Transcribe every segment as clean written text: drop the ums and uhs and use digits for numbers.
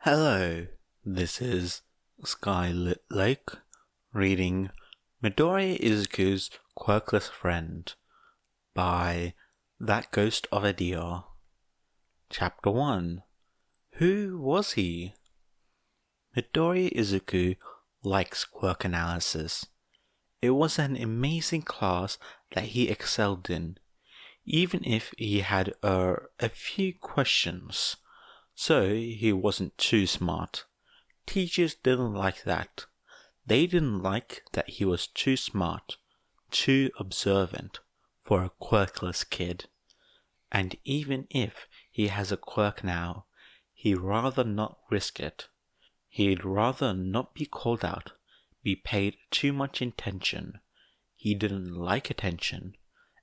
Hello, this is Skylit Lake reading Midoriya Izuku's Quirkless Friend by That Ghost of a Deer. Chapter 1. Who was he? Midoriya Izuku likes quirk analysis. It was an amazing class that he excelled in, even if he had a few questions. So he wasn't too smart. Teachers didn't like that. They didn't like that he was too smart, too observant for a quirkless kid. And even if he has a quirk now, he'd rather not risk it. He'd rather not be called out, be paid too much attention. He didn't like attention.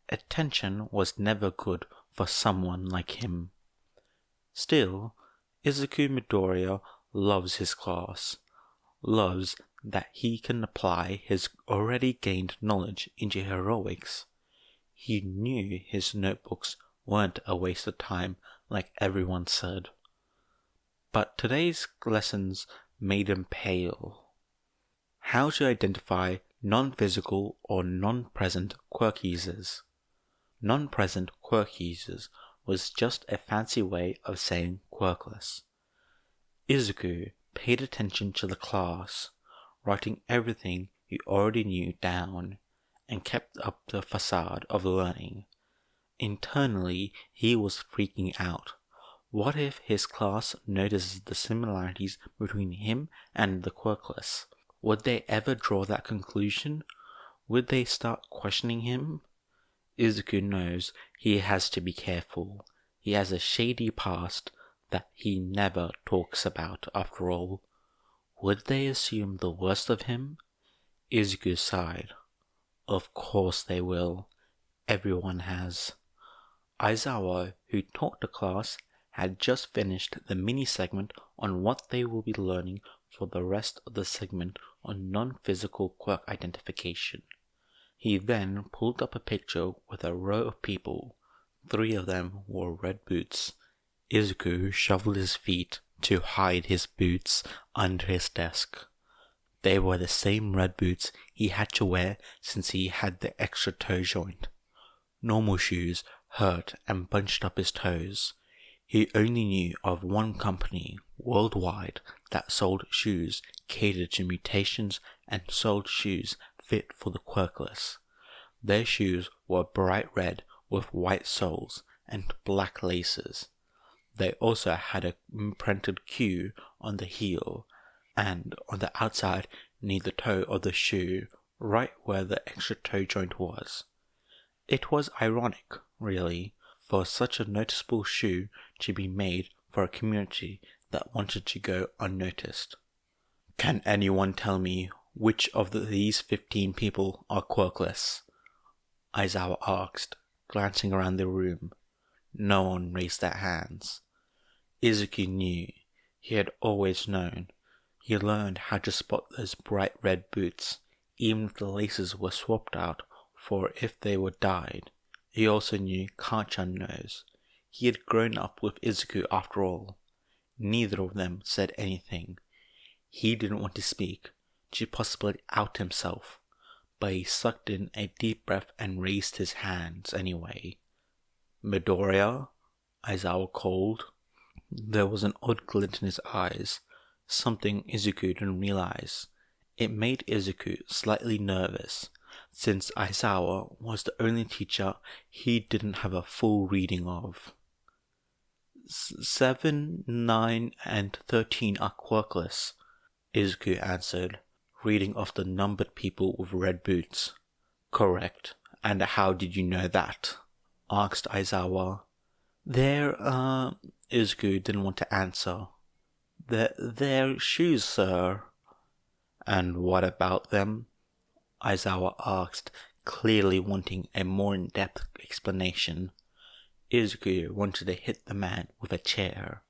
Attention was never good for someone like him. Still, Izuku Midoriya loves his class, loves that he can apply his already gained knowledge into heroics. He knew his notebooks weren't a waste of time like everyone said. But today's lessons made him pale. How to identify non-physical or non-present quirk users. Non-present quirk users was just a fancy way of saying quirkless. Izuku paid attention to the class, writing everything he already knew down, and kept up the facade of learning. Internally, he was freaking out. What if his class notices the similarities between him and the quirkless? Would they ever draw that conclusion? Would they start questioning him? Izuku knows he has to be careful. He has a shady past that he never talks about after all. Would they assume the worst of him? Izuku sighed. Of course they will. Everyone has. Aizawa, who taught the class, had just finished the mini-segment on what they will be learning for the rest of the segment on non-physical quirk identification. He then pulled up a picture with a row of people. 3 of them wore red boots. Izuku shuffled his feet to hide his boots under his desk. They were the same red boots he had to wear since he had the extra toe joint. Normal shoes hurt and bunched up his toes. He only knew of one company worldwide that sold shoes catered to mutations and sold shoes fit for the quirkless. Their shoes were bright red with white soles and black laces. They also had a imprinted Q on the heel, and on the outside near the toe of the shoe, right where the extra toe joint was. It was ironic, really, for such a noticeable shoe to be made for a community that wanted to go unnoticed. Can anyone tell me which of these 15 people are quirkless? Aizawa asked, glancing around the room. No one raised their hands. Izuku knew. He had always known. He learned how to spot those bright red boots, even if the laces were swapped out for if they were dyed. He also knew Kanchan knows. He had grown up with Izuku after all. Neither of them said anything. He didn't want to speak, to possibly out himself, but he sucked in a deep breath and raised his hands anyway. Midoriya? Aizawa called. There was an odd glint in his eyes, something Izuku didn't realize. It made Izuku slightly nervous, since Aizawa was the only teacher he didn't have a full reading of. 7, 9, and 13 are quirkless, Izuku answered, reading off the numbered people with red boots. Correct. And how did you know that? Asked Aizawa. Izuku didn't want to answer. They're shoes, sir. And what about them? Aizawa asked, clearly wanting a more in-depth explanation. Izuku wanted to hit the man with a chair.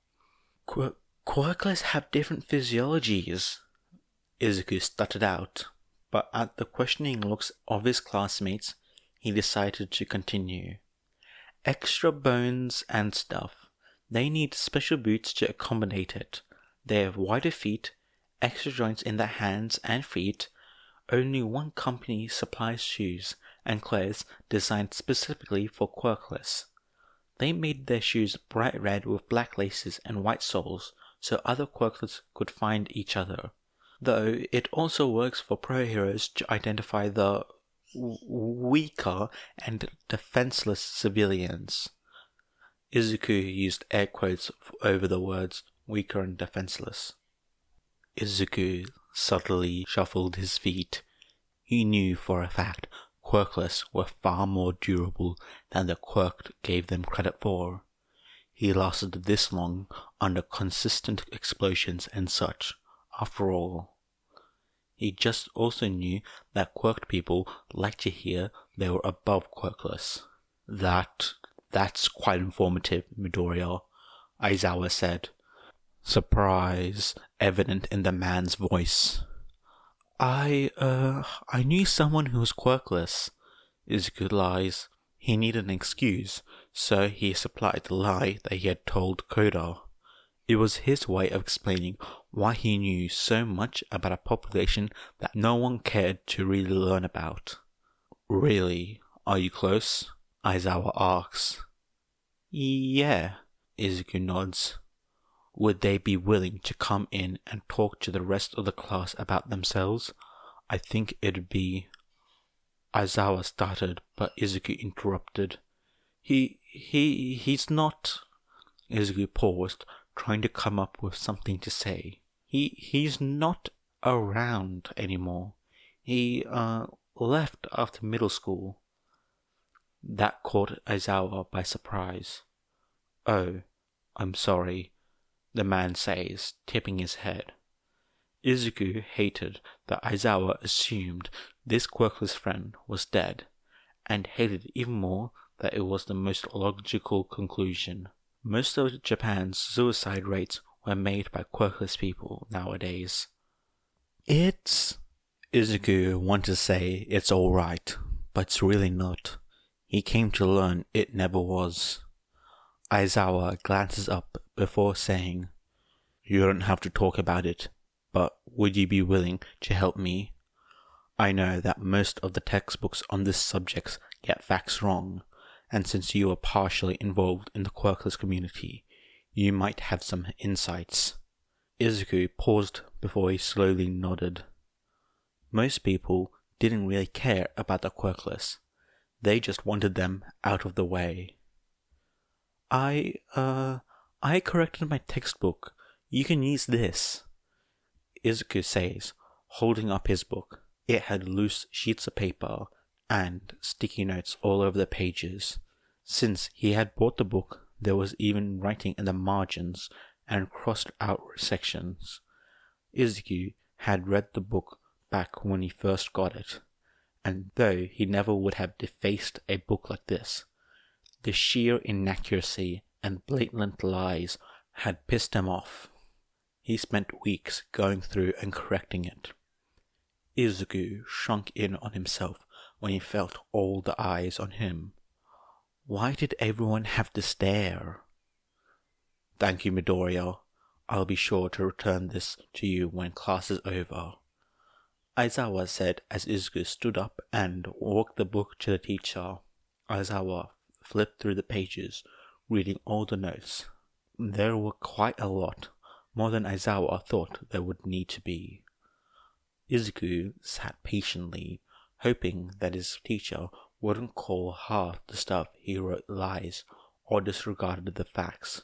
Quirkless have different physiologies, Izuku stuttered out, but at the questioning looks of his classmates, he decided to continue. Extra bones and stuff. They need special boots to accommodate it. They have wider feet, extra joints in their hands and feet. Only one company supplies shoes and clothes designed specifically for Quirkless. They made their shoes bright red with black laces and white soles so other Quirkless could find each other. Though it also works for pro heroes to identify the weaker and defenseless civilians. Izuku used air quotes over the words weaker and defenseless. Izuku subtly shuffled his feet. He knew for a fact Quirkless were far more durable than the quirk gave them credit for. He lasted this long under consistent explosions and such, after all. He just also knew that quirked people liked to hear they were above Quirkless. That's quite informative, Midoriya, Aizawa said, surprise evident in the man's voice. I knew someone who was quirkless, Izuku lies. He needed an excuse, so he supplied the lie that he had told Koda. It was his way of explaining why he knew so much about a population that no one cared to really learn about. Really? Are you close? Aizawa asks. Yeah, Izuku nods. Would they be willing to come in and talk to the rest of the class about themselves? I think it'd be... Aizawa started, but Izuku interrupted. He's not... Izuku paused, trying to come up with something to say. He's not around anymore. He, left after middle school. That caught Aizawa by surprise. Oh, I'm sorry, the man says, tipping his head. Izuku hated that Aizawa assumed this quirkless friend was dead, and hated even more that it was the most logical conclusion. Most of Japan's suicide rates were made by quirkless people nowadays. Izuku wanted to say it's alright, but it's really not. He came to learn it never was. Aizawa glances up before saying, You don't have to talk about it, but would you be willing to help me? I know that most of the textbooks on this subject get facts wrong, and since you are partially involved in the quirkless community, you might have some insights. Izuku paused before he slowly nodded. Most people didn't really care about the quirkless. They just wanted them out of the way. I corrected my textbook. You can use this, Izuku says, holding up his book. It had loose sheets of paper and sticky notes all over the pages. Since he had bought the book, there was even writing in the margins and crossed out sections. Izuku had read the book back when he first got it, and though he never would have defaced a book like this, the sheer inaccuracy and blatant lies had pissed him off. He spent weeks going through and correcting it. Izuku shrunk in on himself when he felt all the eyes on him. Why did everyone have to stare? Thank you, Midoriya. I'll be sure to return this to you when class is over, Aizawa said as Izuku stood up and walked the book to the teacher. Aizawa flipped through the pages, reading all the notes. There were quite a lot, more than Aizawa thought there would need to be. Izuku sat patiently, hoping that his teacher wouldn't call half the stuff he wrote lies or disregarded the facts.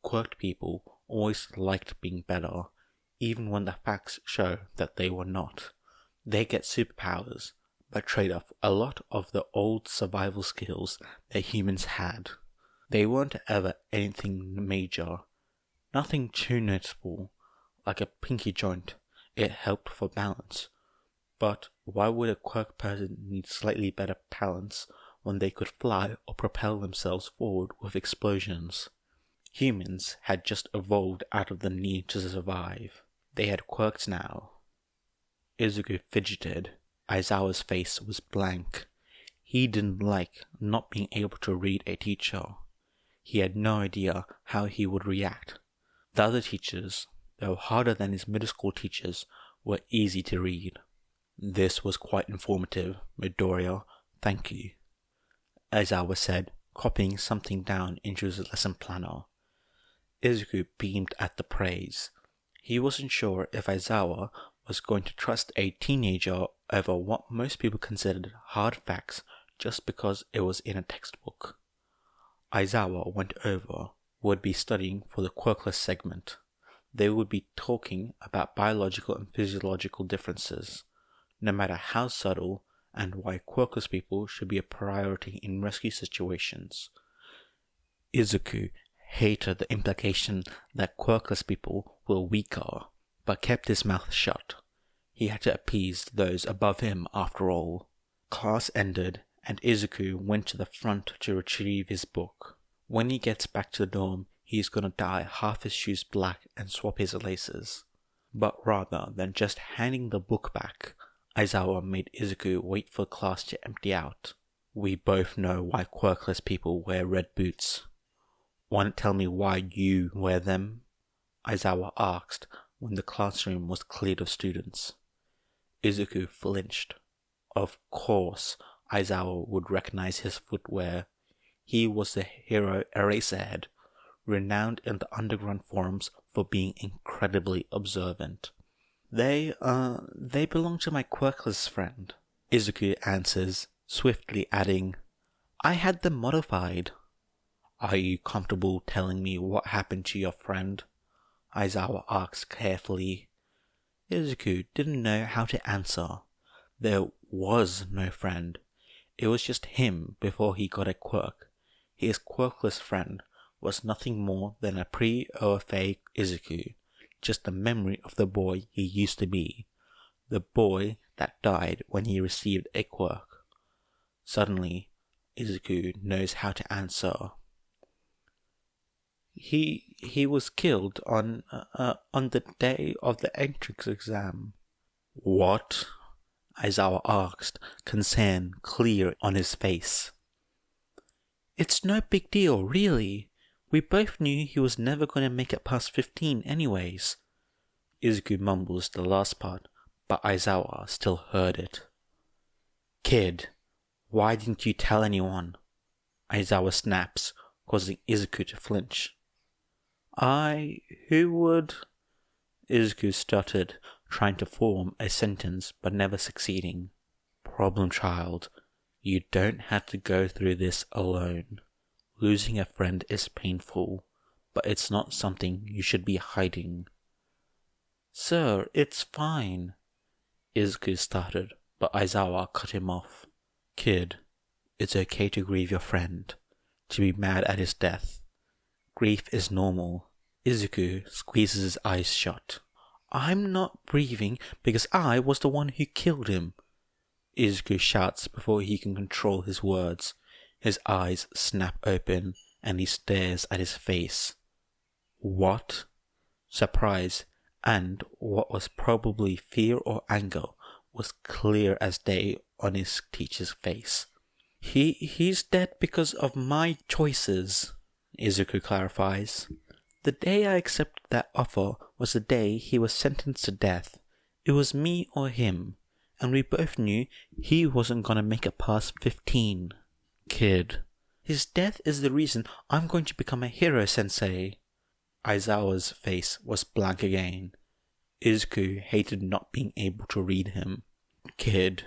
Quirked people always liked being better, even when the facts show that they were not. They get superpowers, but trade off a lot of the old survival skills that humans had. They weren't ever anything major, nothing too noticeable, like a pinky joint. It helped for balance. But why would a quirk person need slightly better balance when they could fly or propel themselves forward with explosions? Humans had just evolved out of the need to survive. They had quirks now. Izuku fidgeted. Aizawa's face was blank. He didn't like not being able to read a teacher. He had no idea how he would react. The other teachers, though harder than his middle school teachers, were easy to read. This was quite informative, Midoriya, thank you, Aizawa said, copying something down into his lesson planner. Izuku beamed at the praise. He wasn't sure if Aizawa was going to trust a teenager over what most people considered hard facts just because it was in a textbook. Aizawa went over, would be studying for the Quirkless segment. They would be talking about biological and physiological differences, no matter how subtle, and why quirkless people should be a priority in rescue situations. Izuku hated the implication that quirkless people were weaker, but kept his mouth shut. He had to appease those above him after all. Class ended, and Izuku went to the front to retrieve his book. When he gets back to the dorm, he's gonna dye half his shoes black and swap his laces. But rather than just handing the book back, Aizawa made Izuku wait for class to empty out. We both know why quirkless people wear red boots. Want to tell me why you wear them? Aizawa asked when the classroom was cleared of students. Izuku flinched. Of course, Aizawa would recognize his footwear. He was the hero Eraserhead, renowned in the underground forums for being incredibly observant. They belong to my quirkless friend, Izuku answers, swiftly adding, I had them modified. Are you comfortable telling me what happened to your friend? Aizawa asked carefully. Izuku didn't know how to answer. There was no friend. It was just him before he got a quirk. His quirkless friend was nothing more than a pre-OFA Izuku, just the memory of the boy he used to be, the boy that died when he received a quirk. Suddenly, Izuku knows how to answer. He was killed on the day of the entrance exam. What? Aizawa asked, concern clear on his face. It's no big deal, really. We both knew he was never going to make it past 15 anyways. Izuku mumbles the last part, but Aizawa still heard it. Kid, why didn't you tell anyone? Aizawa snaps, causing Izuku to flinch. Who would? Izuku stuttered, trying to form a sentence but never succeeding. Problem child, you don't have to go through this alone. Losing a friend is painful, but it's not something you should be hiding. Sir, it's fine. Izuku started, but Aizawa cut him off. Kid, it's okay to grieve your friend, to be mad at his death. Grief is normal. Izuku squeezes his eyes shut. I'm not grieving because I was the one who killed him. Izuku shouts before he can control his words. His eyes snap open and he stares at his face. What? Surprise and what was probably fear or anger was clear as day on his teacher's face. He's dead because of my choices, Izuku clarifies. The day I accepted that offer was the day he was sentenced to death. It was me or him, and we both knew he wasn't gonna make it past 15. Kid, his death is the reason I'm going to become a hero, sensei. Aizawa's face was blank again. Izuku hated not being able to read him. Kid,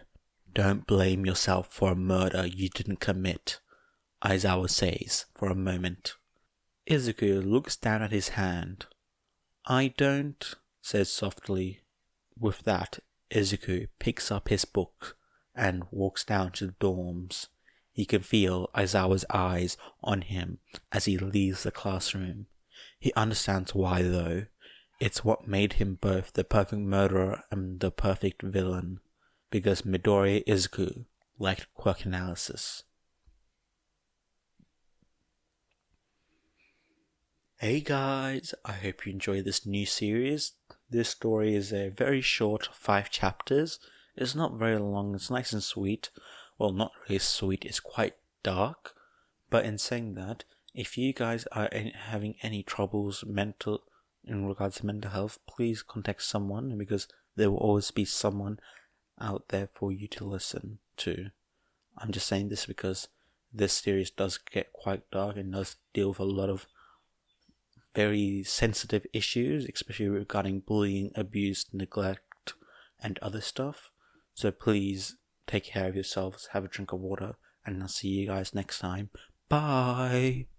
don't blame yourself for a murder you didn't commit, Aizawa says for a moment. Izuku looks down at his hand. I don't, says softly. With that, Izuku picks up his book and walks down to the dorms. He can feel Aizawa's eyes on him as he leaves the classroom. He understands why though. It's what made him both the perfect murderer and the perfect villain. Because Midoriya Izuku liked quirk analysis. Hey guys, I hope you enjoy this new series. This story is a very short 5 chapters. It's not very long, it's nice and sweet. Well, not really sweet, it's quite dark. But in saying that, if you guys are having any troubles, mental in regards to mental health, please contact someone, because there will always be someone out there for you to listen to. I'm just saying this because this series does get quite dark and does deal with a lot of very sensitive issues, especially regarding bullying, abuse, neglect, and other stuff. So please take care of yourselves, have a drink of water, and I'll see you guys next time. Bye!